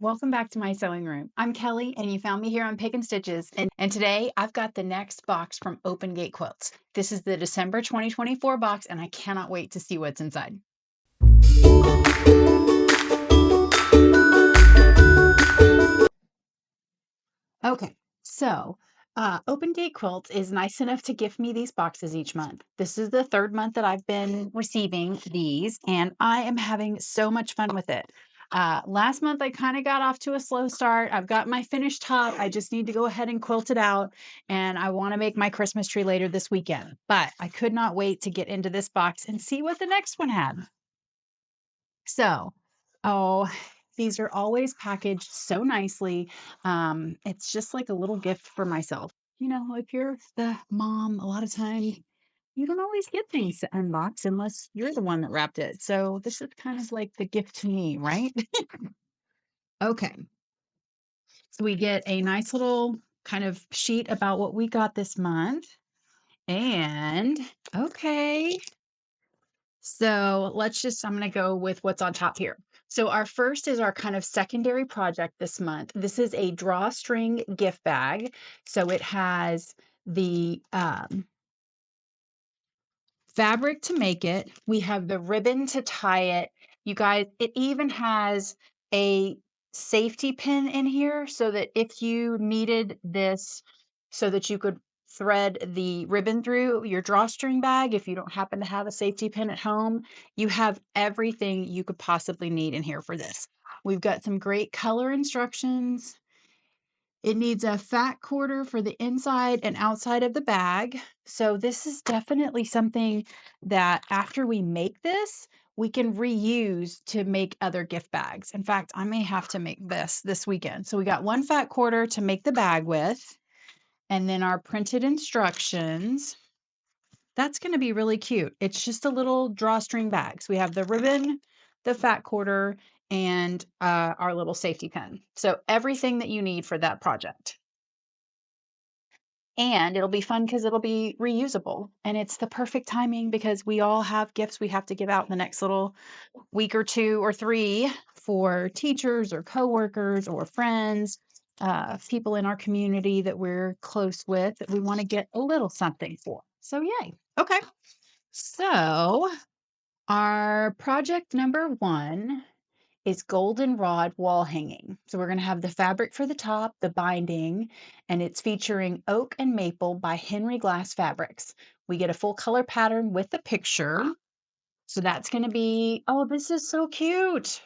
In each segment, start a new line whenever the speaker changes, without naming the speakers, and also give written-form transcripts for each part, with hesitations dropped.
Welcome back to my sewing room. I'm Kelly, and you found me here on Pick and Stitches. And today I've got the next box from Open Gate Quilts. This is the December 2024 box, and I cannot wait to see what's inside. Okay, so Open Gate Quilts is nice enough to gift me these boxes each month. This is the third month that I've been receiving these, and I am having so much fun with it. Last month, I kind of got off to a slow start. I've got my finished top. I just need to go ahead and quilt it out, and I want to make my Christmas tree later this weekend. But I could not wait to get into this box and see what the next one had. So, oh, these are always packaged so nicely. It's just like a little gift for myself. You know, if you're the mom, a lot of times you don't always get things to unbox unless you're the one that wrapped it. So this is kind of like the gift to me, right? Okay. So we get a nice little kind of sheet about what we got this month. And okay. So I'm going to go with what's on top here. So our first is our kind of secondary project this month. This is a drawstring gift bag. So it has the fabric to make it. We have the ribbon to tie it. You guys, it even has a safety pin in here so that if you needed this so that you could thread the ribbon through your drawstring bag, if you don't happen to have a safety pin at home, you have everything you could possibly need in here for this. We've got some great color instructions. It needs a fat quarter for the inside and outside of the bag. So this is definitely something that after we make this, we can reuse to make other gift bags. In fact, I may have to make this weekend. So we got one fat quarter to make the bag with, and then our printed instructions. That's going to be really cute. It's just a little drawstring bag. So we have the ribbon, the fat quarter, and our little safety pin. So everything that you need for that project. And it'll be fun because it'll be reusable. And it's the perfect timing because we all have gifts we have to give out in the next little week or two or three for teachers or coworkers or friends, people in our community that we're close with that we want to get a little something for. So, yay. Okay. So, our project number one is goldenrod wall hanging. So we're going to have the fabric for the top, the binding, and it's featuring oak and maple by Henry Glass Fabrics. We get a full color pattern with the picture. So that's going to be, oh, this is so cute.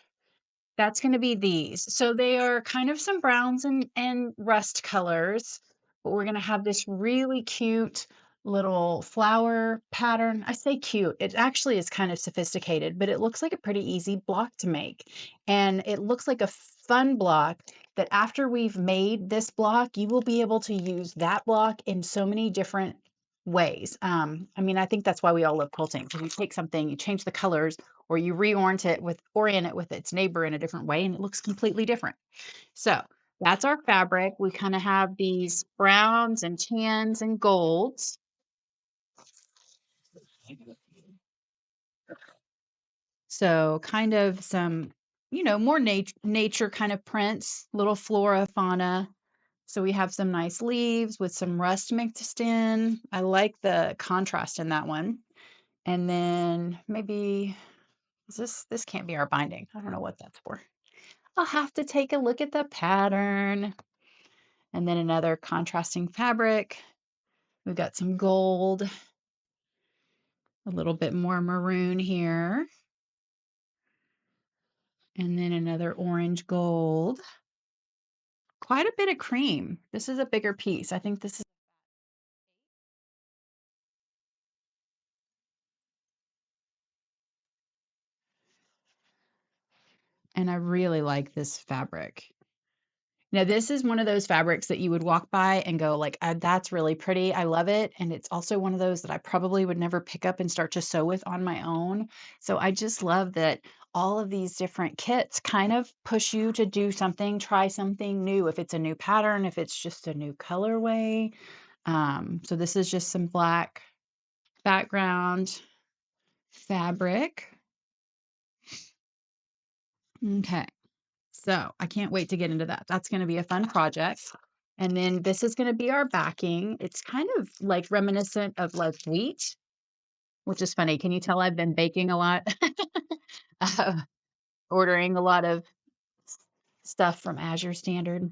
That's going to be these. So they are kind of some browns and rust colors, but we're going to have this really cute little flower pattern. I say cute. It actually is kind of sophisticated, but it looks like a pretty easy block to make. And it looks like a fun block that after we've made this block, you will be able to use that block in so many different ways. I mean, I think that's why we all love quilting, because you take something, you change the colors, or you orient it with its neighbor in a different way, and it looks completely different. So that's our fabric. We kind of have these browns and tans and golds. So kind of some, more nature kind of prints, little flora, fauna. So we have some nice leaves with some rust mixed in. I like the contrast in that one. And then maybe this can't be our binding. I don't know what that's for. I'll have to take a look at the pattern. And then another contrasting fabric. We've got some gold, a little bit more maroon here. And then another orange gold. Quite a bit of cream. This is a bigger piece. I think this is. And I really like this fabric. Now, this is one of those fabrics that you would walk by and go like, that's really pretty. I love it. And it's also one of those that I probably would never pick up and start to sew with on my own. So I just love that all of these different kits kind of push you to do something, try something new. If it's a new pattern, if it's just a new colorway. So this is just some black background fabric. Okay. So I can't wait to get into that. That's going to be a fun project. And then this is going to be our backing. It's kind of like reminiscent of like wheat, which is funny. Can you tell I've been baking a lot? uh, Ordering a lot of stuff from Azure Standard.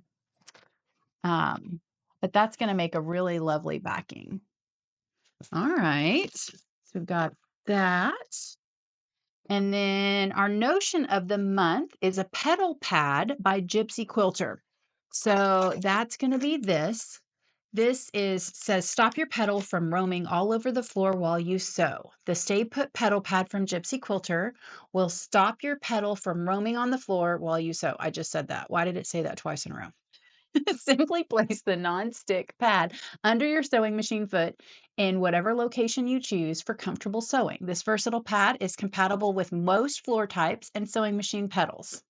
But that's going to make a really lovely backing. All right. So we've got that. And then our notion of the month is a petal pad by Gypsy Quilter. So that's going to be this. This says stop your petal from roaming all over the floor while you sew. The Stay Put petal pad from Gypsy Quilter will stop your petal from roaming on the floor while you sew. I just said that. Why did it say that twice in a row? Simply place the non-stick pad under your sewing machine foot in whatever location you choose for comfortable sewing. This versatile pad is compatible with most floor types and sewing machine pedals.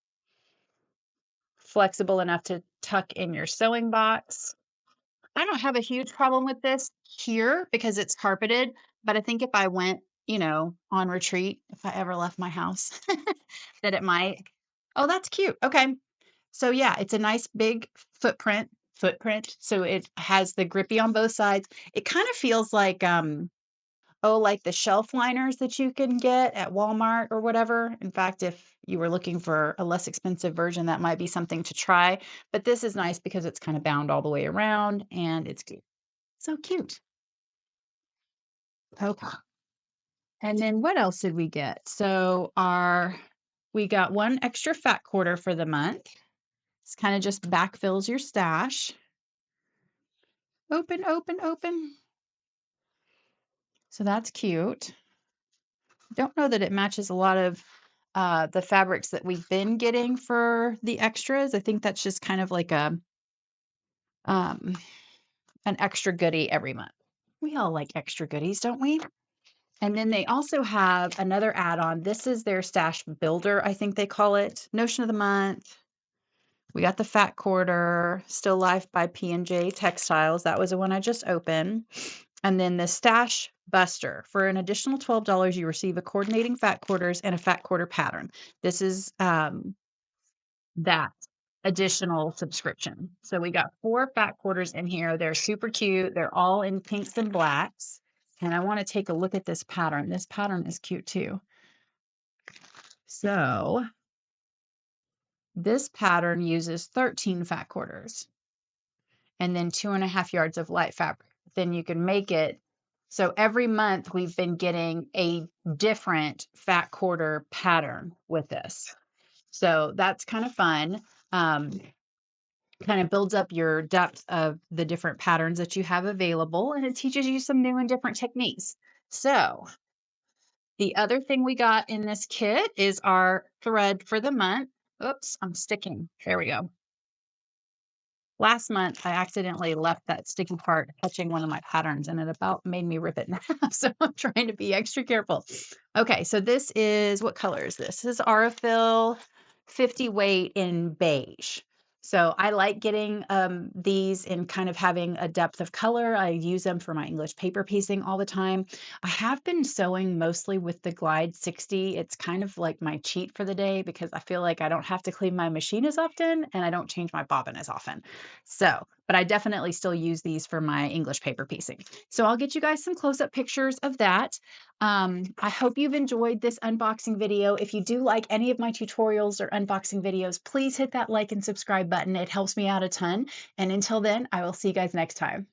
Flexible enough to tuck in your sewing box. I don't have a huge problem with this here because it's carpeted, but I think if I went, on retreat, if I ever left my house, that it might. Oh, that's cute. Okay. So yeah, it's a nice big footprint. So it has the grippy on both sides. It kind of feels like like the shelf liners that you can get at Walmart or whatever. In fact, if you were looking for a less expensive version, that might be something to try. But this is nice because it's kind of bound all the way around and it's cute. So cute. Okay. And then what else did we get? So we got one extra fat quarter for the month. It's kind of just backfills your stash. Open, open, open. So that's cute. Don't know that it matches a lot of the fabrics that we've been getting for the extras. I think that's just kind of like an extra goodie every month. We all like extra goodies, don't we? And then they also have another add-on. This is their stash builder, I think they call it. Notion of the month. We got the fat quarter, Still Life by P&J Textiles. That was the one I just opened. And then the Stash Buster. For an additional $12, you receive a coordinating fat quarters and a fat quarter pattern. This is that additional subscription. So we got 4 fat quarters in here. They're super cute. They're all in pinks and blacks. And I want to take a look at this pattern. This pattern is cute too. So this pattern uses 13 fat quarters and then 2.5 yards of light fabric. Then you can make it. So every month we've been getting a different fat quarter pattern with this. So that's kind of fun. Kind of builds up your depth of the different patterns that you have available, and it teaches you some new and different techniques. So the other thing we got in this kit is our thread for the month. Oops, I'm sticking. There we go. Last month, I accidentally left that sticky part touching one of my patterns, and it about made me rip it in half. So I'm trying to be extra careful. Okay, so this is, what color is this? This is Aurifil 50 weight in beige. So I like getting these and kind of having a depth of color. I use them for my English paper piecing all the time. I have been sewing mostly with the Glide 60. It's kind of like my cheat for the day because I feel like I don't have to clean my machine as often and I don't change my bobbin as often. So, but I definitely still use these for my English paper piecing. So I'll get you guys some close-up pictures of that. I hope you've enjoyed this unboxing video. If you do like any of my tutorials or unboxing videos, please hit that like and subscribe button. It helps me out a ton. And until then, I will see you guys next time.